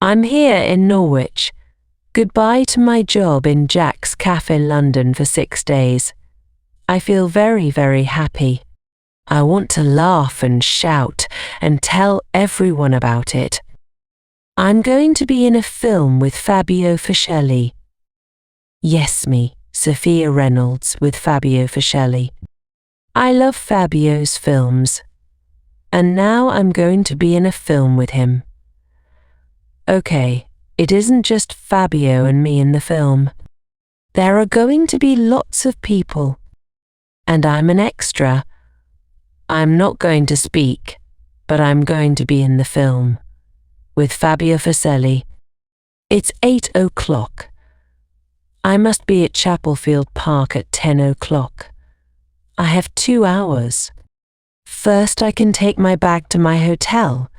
I'm here in Norwich. Goodbye to my job in Jack's Cafe London for 6 days. I feel very, very happy. I want to laugh and shout and tell everyone about it. I'm going to be in a film with Fabio Facelli. Yes, me, Sophia Reynolds with Fabio Facelli. I love Fabio's films. And now I'm going to be in a film with him. Okay, it isn't just Fabio and me in the film. There are going to be lots of people. And I'm an extra. I'm not going to speak, but I'm going to be in the film. With Fabio Facelli. It's 8 o'clock. I must be at Chapelfield Park at 10 o'clock. I have 2 hours. First I can take my bag to my hotel.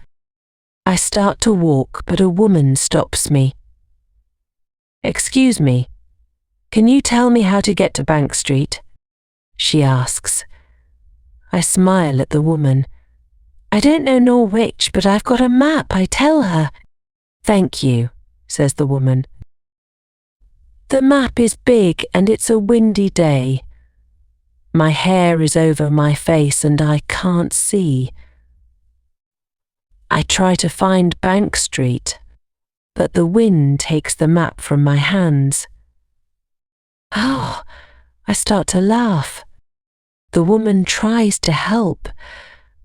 I start to walk, but a woman stops me. Excuse me, can you tell me how to get to Bank Street? She asks. I smile at the woman. I don't know Norwich, but I've got a map, I tell her. Thank you, says the woman. The map is big and it's a windy day. My hair is over my face and I can't see. I try to find Bank Street, but the wind takes the map from my hands. Oh, I start to laugh. The woman tries to help,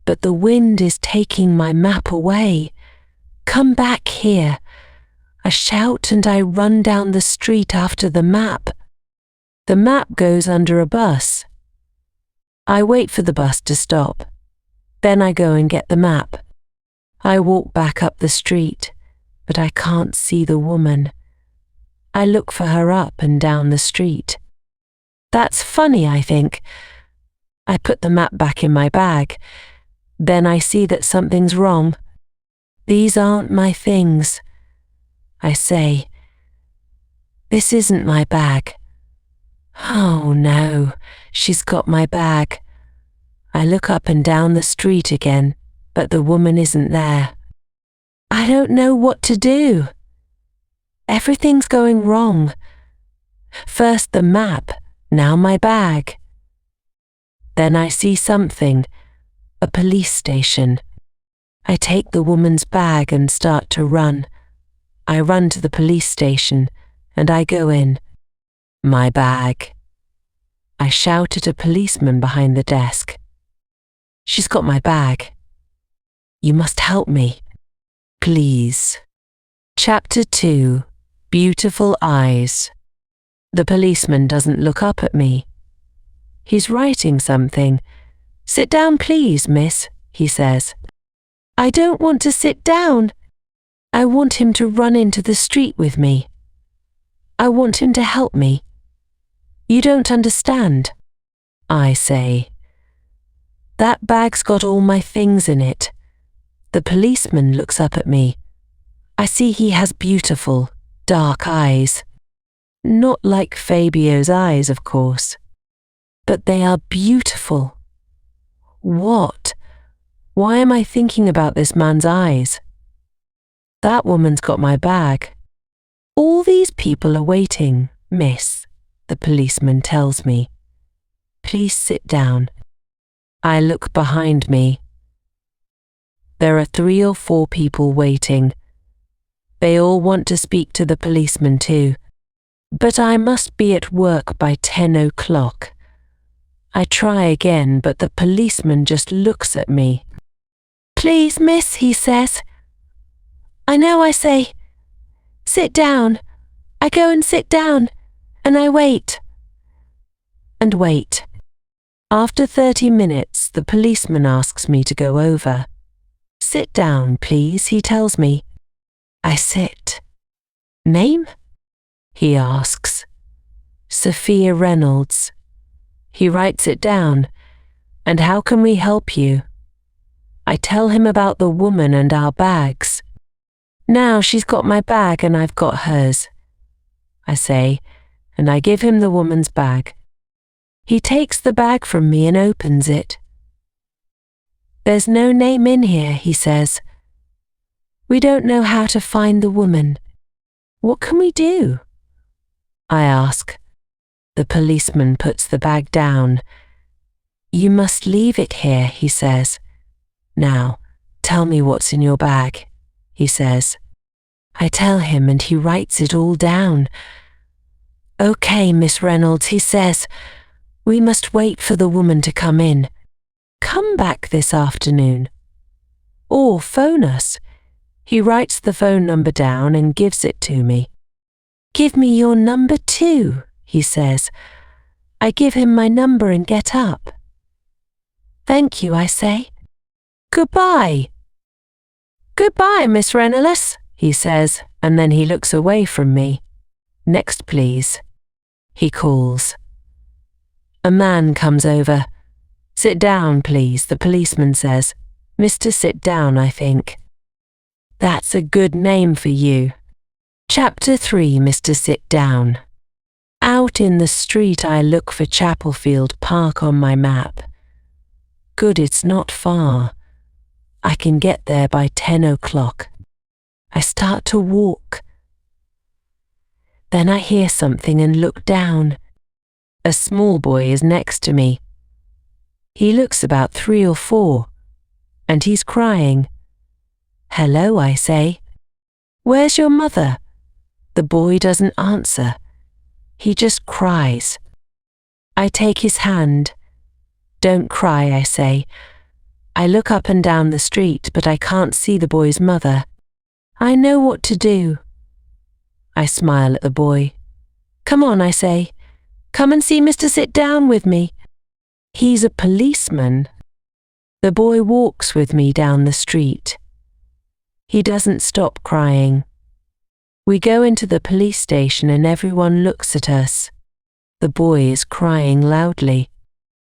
but the wind is taking my map away. Come back here. I shout and I run down the street after the map. The map goes under a bus. I wait for the bus to stop. Then I go and get the map. I walk back up the street, but I can't see the woman. I look for her up and down the street. That's funny, I think. I put the map back in my bag. Then I see that something's wrong. These aren't my things. I say, this isn't my bag. Oh no, she's got my bag. I look up and down the street again, but the woman isn't there. I don't know what to do. Everything's going wrong. First the map, now my bag. Then I see something, a police station. I take the woman's bag and start to run. I run to the police station and I go in. My bag. I shout at a policeman behind the desk. She's got my bag. You must help me. Please. Chapter 2. Beautiful Eyes. The policeman doesn't look up at me. He's writing something. Sit down, please, miss, he says. I don't want to sit down. I want him to run into the street with me. I want him to help me. You don't understand, I say. That bag's got all my things in it. The policeman looks up at me. I see he has beautiful, dark eyes. Not like Fabio's eyes, of course. But they are beautiful. What? Why am I thinking about this man's eyes? That woman's got my bag. All these people are waiting, miss, the policeman tells me. Please sit down. I look behind me. There are 3 or 4 people waiting. They all want to speak to the policeman too. But I must be at work by 10 o'clock. I try again, but the policeman just looks at me. Please, miss, he says. I know, I say. Sit down. I go and sit down, and I wait. And wait. After 30 minutes, the policeman asks me to go over. Sit down, please, he tells me. I sit. Name? He asks. Sophia Reynolds. He writes it down. And how can we help you? I tell him about the woman and our bags. Now she's got my bag and I've got hers, I say, and I give him the woman's bag. He takes the bag from me and opens it. There's no name in here, he says. We don't know how to find the woman. What can we do? I ask. The policeman puts the bag down. You must leave it here, he says. Now, tell me what's in your bag, he says. I tell him and he writes it all down. Okay, Miss Reynolds, he says. We must wait for the woman to come in. Come back this afternoon. Or phone us. He writes the phone number down and gives it to me. Give me your number too, he says. I give him my number and get up. Thank you, I say. Goodbye. Goodbye, Miss Reynolds, he says, and then he looks away from me. Next, please, he calls. A man comes over. Sit down, please, the policeman says. Mr. Sit Down, I think. That's a good name for you. Chapter 3, Mr. Sit Down. Out in the street I look for Chapelfield Park on my map. Good, it's not far. I can get there by 10 o'clock. I start to walk. Then I hear something and look down. A small boy is next to me. He looks about 3 or 4, and he's crying. Hello, I say. Where's your mother? The boy doesn't answer. He just cries. I take his hand. Don't cry, I say. I look up and down the street, but I can't see the boy's mother. I know what to do. I smile at the boy. Come on, I say. Come and see Mr. Sit Down with me. He's a policeman. The boy walks with me down the street. He doesn't stop crying. We go into the police station and everyone looks at us. The boy is crying loudly.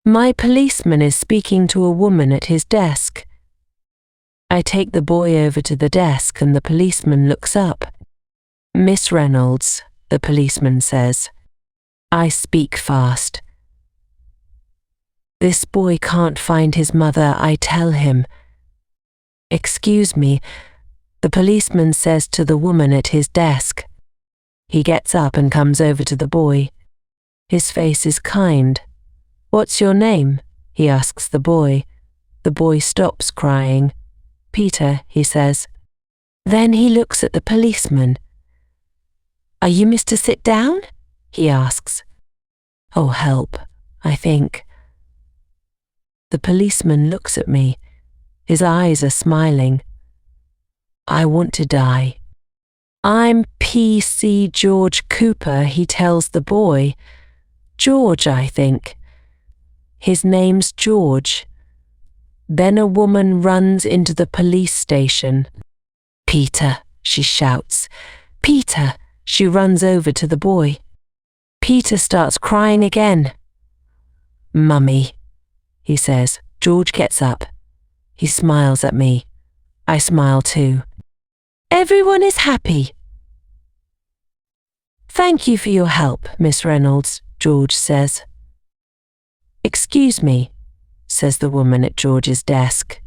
My policeman is speaking to a woman at his desk. I take the boy over to the desk and the policeman looks up. Miss Reynolds, the policeman says. I speak fast. This boy can't find his mother, I tell him. Excuse me, the policeman says to the woman at his desk. He gets up and comes over to the boy. His face is kind. What's your name? He asks the boy. The boy stops crying. Peter, he says. Then he looks at the policeman. Are you Mr. Sit Down? He asks. Oh, help, I think. The policeman looks at me. His eyes are smiling. I want to die. I'm P.C. George Cooper, he tells the boy. George, I think. His name's George. Then a woman runs into the police station. Peter, she shouts. Peter, she runs over to the boy. Peter starts crying again. Mummy, he says. George gets up. He smiles at me. I smile too. Everyone is happy. Thank you for your help, Miss Reynolds, George says. Excuse me, says the woman at George's desk.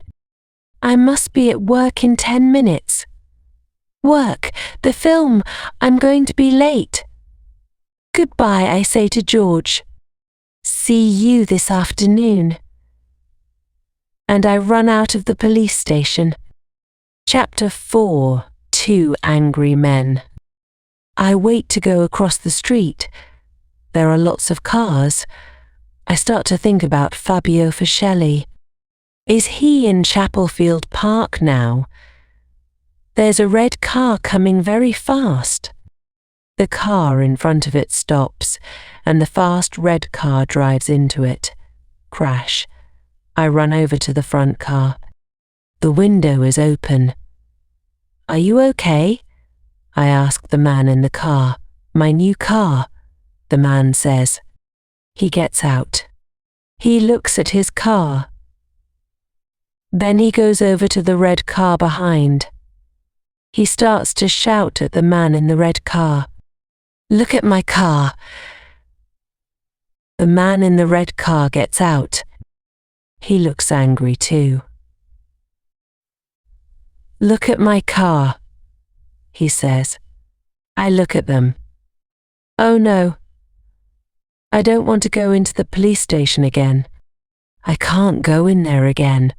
I must be at work in 10 minutes. Work, the film, I'm going to be late. Goodbye, I say to George. See you this afternoon. And I run out of the police station. Chapter 4, 2 Angry Men. I wait to go across the street. There are lots of cars. I start to think about Fabio Facelli. Is he in Chapelfield Park now? There's a red car coming very fast. The car in front of it stops, and the fast red car drives into it. Crash. I run over to the front car. The window is open. Are you okay? I ask the man in the car. My new car, the man says. He gets out. He looks at his car. Then he goes over to the red car behind. He starts to shout at the man in the red car. Look at my car. The man in the red car gets out. He looks angry too. Look at my car, he says. I look at them. Oh no. I don't want to go into the police station again. I can't go in there again.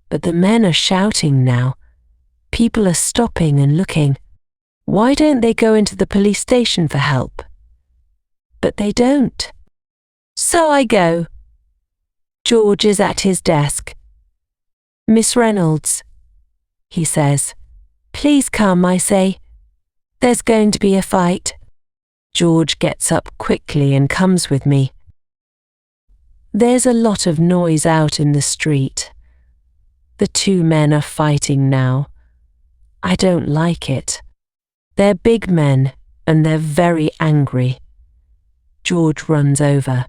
But the men are shouting now. People are stopping and looking. Why don't they go into the police station for help? But they don't. So I go. George is at his desk. Miss Reynolds, he says. Please come, I say. There's going to be a fight. George gets up quickly and comes with me. There's a lot of noise out in the street. The two men are fighting now. I don't like it. They're big men and they're very angry. George runs over.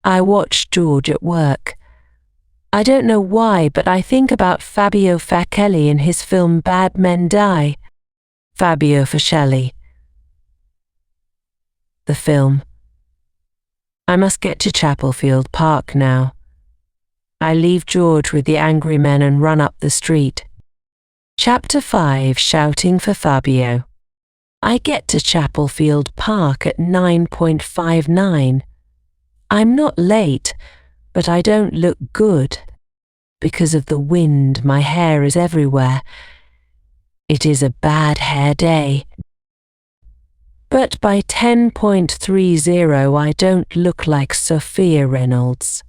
I watch George at work. I don't know why, but I think about Fabio Facelli in his film Bad Men Die. Fabio Facelli. The film. I must get to Chapelfield Park now. I leave George with the angry men and run up the street. Chapter 5, Shouting for Fabio. I get to Chapelfield Park at 9:59. I'm not late, but I don't look good. Because of the wind, my hair is everywhere. It is a bad hair day. But by 10:30 I don't look like Sophia Reynolds.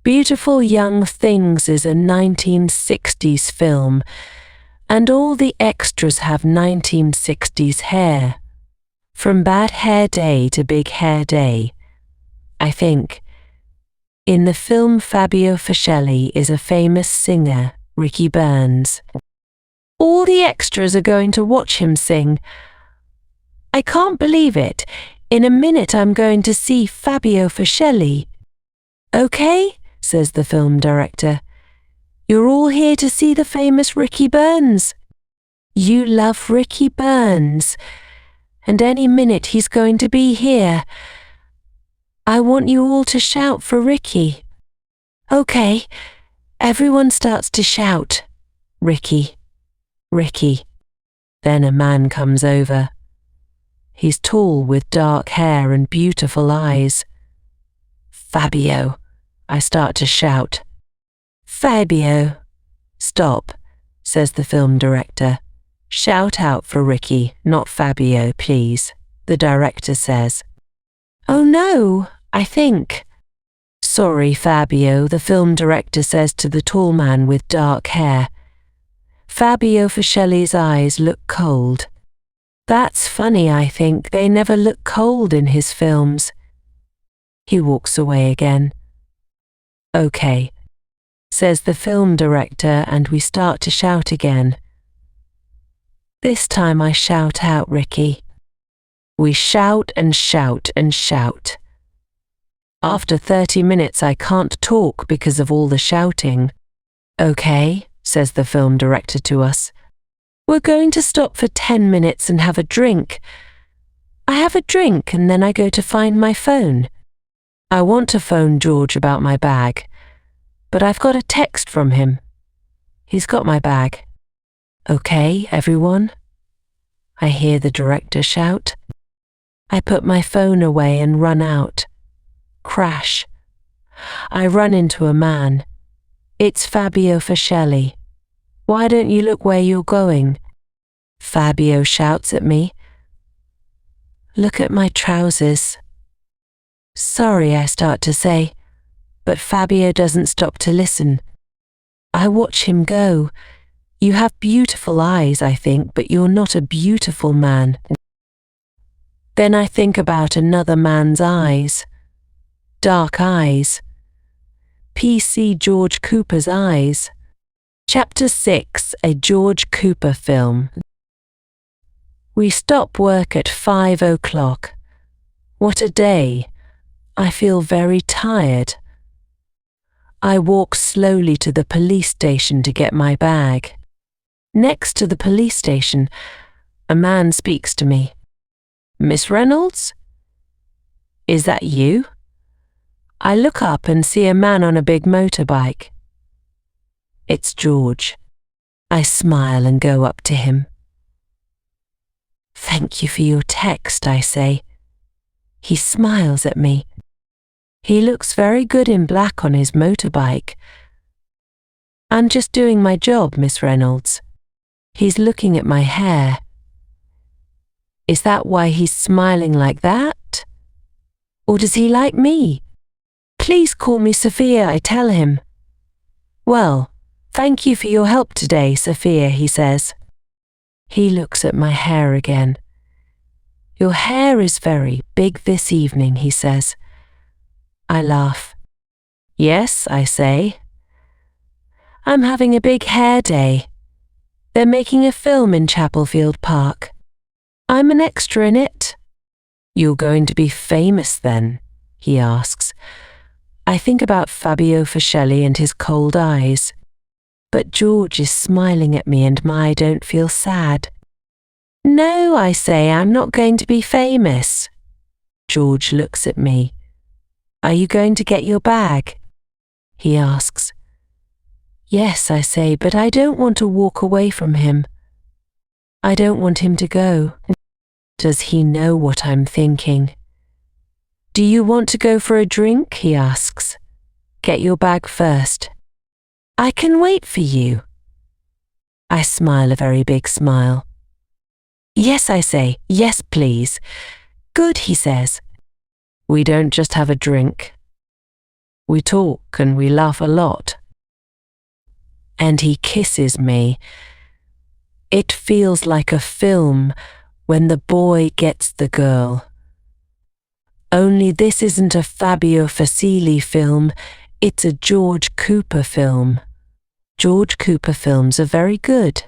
Beautiful Young Things is a 1960s film, and all the extras have 1960s hair. From bad hair day to big hair day, I think. In the film, Fabio Facelli is a famous singer, Ricky Burns. All the extras are going to watch him sing. I can't believe it. In a minute I'm going to see Fabio Facelli. Okay, says the film director. You're all here to see the famous Ricky Burns. You love Ricky Burns, and any minute he's going to be here. I want you all to shout for Ricky. Okay, everyone starts to shout. Ricky, Ricky. Then a man comes over. He's tall with dark hair and beautiful eyes. Fabio, I start to shout. Fabio. Stop, says the film director. Shout out for Ricky, not Fabio, please, the director says. Oh no, I think. Sorry, Fabio, the film director says to the tall man with dark hair. Fabio Facelli's eyes look cold. That's funny, I think. They never look cold in his films. He walks away again. Okay, says the film director, and we start to shout again. This time I shout out Ricky. We shout and shout and shout. After 30 minutes I can't talk because of all the shouting. Okay, says the film director to us. We're going to stop for 10 minutes and have a drink. I have a drink and then I go to find my phone. I want to phone George about my bag, but I've got a text from him. He's got my bag. Okay, everyone? I hear the director shout. I put my phone away and run out. Crash. I run into a man. It's Fabio Facelli. Why don't you look where you're going? Fabio shouts at me. Look at my trousers. Sorry, I start to say, but Fabio doesn't stop to listen. I watch him go. You have beautiful eyes, I think, but you're not a beautiful man. Then I think about another man's eyes. Dark eyes. P.C. George Cooper's eyes. Chapter 6, a George Cooper film. We stop work at 5 o'clock. What a day. I feel very tired. I walk slowly to the police station to get my bag. Next to the police station, a man speaks to me. Miss Reynolds? Is that you? I look up and see a man on a big motorbike. It's George. I smile and go up to him. "Thank you for your text," I say. He smiles at me. He looks very good in black on his motorbike. "I'm just doing my job, Miss Reynolds." He's looking at my hair. Is that why he's smiling like that? Or does he like me? "Please call me Sophia," I tell him. "Well, thank you for your help today, Sophia," he says. He looks at my hair again. "Your hair is very big this evening," he says. I laugh. "Yes," I say. "I'm having a big hair day. They're making a film in Chapelfield Park. I'm an extra in it." "You're going to be famous then?" he asks. I think about Fabio Facelli and his cold eyes. But George is smiling at me and I don't feel sad. "No," I say, "I'm not going to be famous." George looks at me. "Are you going to get your bag?" he asks. "Yes," I say, "but I don't want to walk away from him. I don't want him to go." Does he know what I'm thinking? "Do you want to go for a drink?" he asks. "Get your bag first." "I can wait for you." I smile a very big smile. "Yes," I say, "yes, please." "Good," he says. We don't just have a drink. We talk and we laugh a lot. And he kisses me. It feels like a film when the boy gets the girl. Only this isn't a Fabio Facelli film, it's a George Cooper film. George Cooper films are very good.